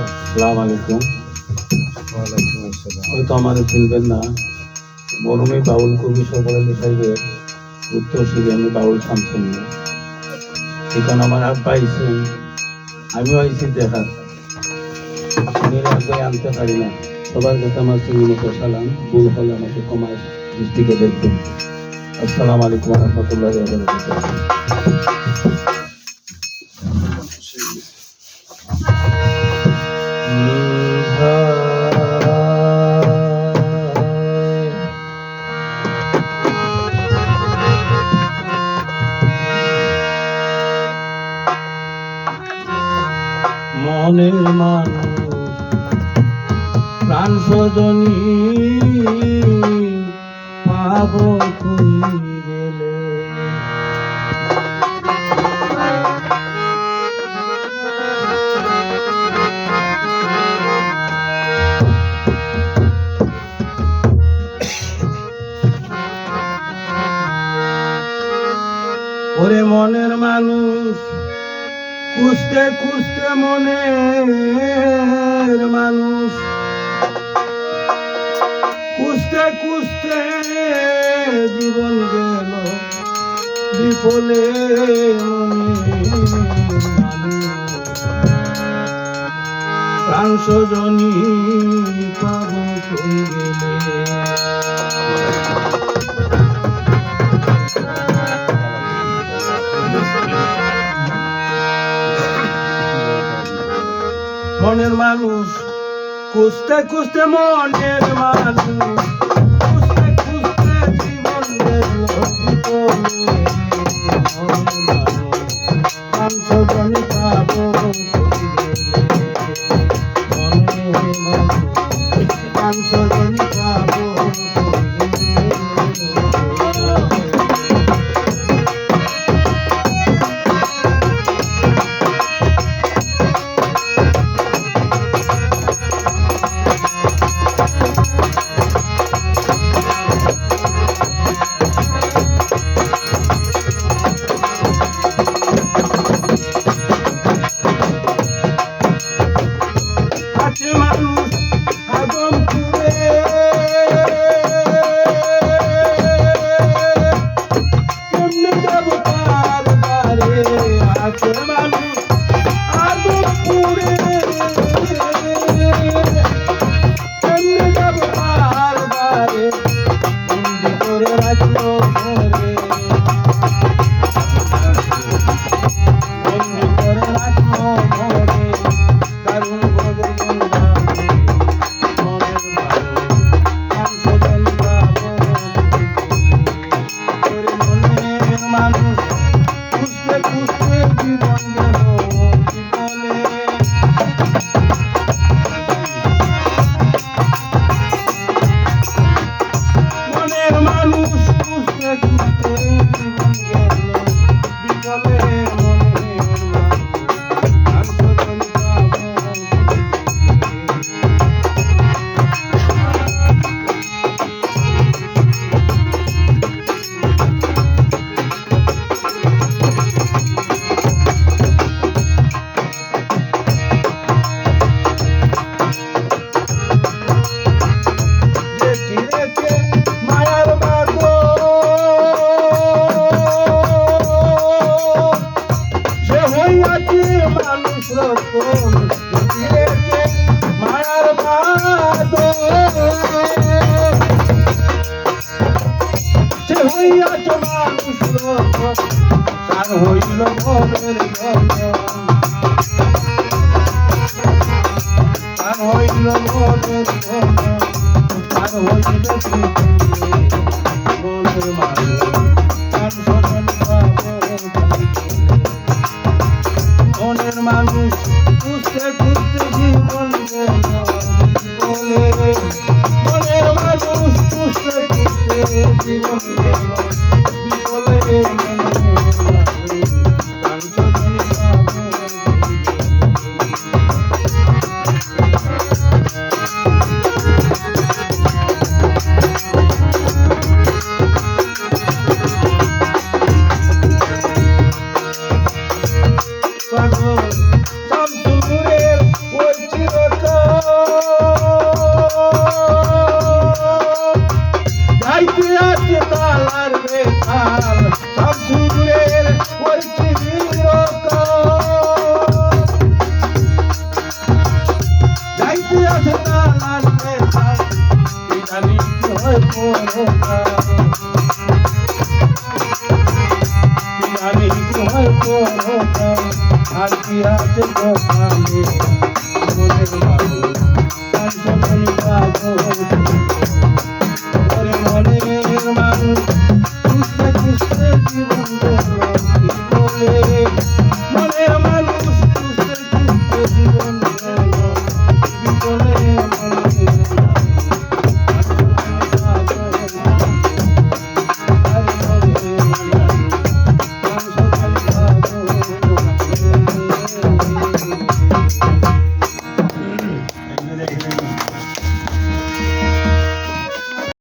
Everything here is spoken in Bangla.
আসসালামু আলাইকুম। ওয়ালাইকুম আসসালাম। হয়তো আমাদের চিনবেন না, মরমী বাউল কবি সবরালী সাহেবের উত্তরসূরি আমি বাউল শামসুন্না। এখন আমার আব্বা আইছেন, আমিও আইছি দেখার, চিনির আগে আনতে পারি না। সবার কাছে আমার চিনি মতো সালাম, ভুল হলে আমাকে কমায় দৃষ্টিকে দেখবেন। আসসালামু আলাইকুম রহমতুল্লাহ। মনের মানুষ প্রাণ সজনী পাব কই গেলে, ওরে মনের মানুষ খুঁজতে খুঁজতে মনের মানুষ খুঁজতে খুঁজতে জীবন গেল বিফলে। প্রাণ সজনী পাব কই গেলে, মনের মানুষ খুঁজতে খুঁজতে মনের মানুষ খুঁজতে খুঁজতে জীবন গেল বিফলে। প্রাণ সজনী পাব কই গেলে, মনের মানুষ প্রাণ সজনী পাব কই গেলে। মানুষ আদম পুরে কেমনে যাব তার বারে, আছে মানুষ আদম পুরে কেমনে যাব তার বারে, বন্দি করে রাখলো ঘরে, বন্দি করে রাখলো ঘরে, দারুণ ভোগের গন্ধা। মানুষ খুঁজতে খুঁজতে জীবন গেল বিফলে। মনের মানুষ খুঁজতে খুঁজতে জীবন গেল বিফলে। মনের মানুষ সজনী পাব মায়ার বাদো সে হইয়াছে মানুষ রকম, মায়ার বাদো সে হইয়াছে মানুষ রকম, আর হইল ভবের গমন, আর হইল ভবের গমন, আর হইল মনের মানুষ প্রাণ সজনী পাব কই গেলে। মনের মানুষ খুঁজতে খুঁজতে জীবন গেল বিফলে। মনের মানুষ খুঁজতে খুঁজতে জীবন গেল বিফলে। মনের মানুষ প্রাণ সজনী পাব কই গেলে। পাগল শামসুরের ওই চির আর কি আছে দোকানে মনের মানুষ তার সকল পাবো ওরে মনের মানুষ খুঁজতে খুঁজতে জীবন গেল কি বলে মনের মানুষ খুঁজতে খুঁজতে জীবন গেল কি বলে মনের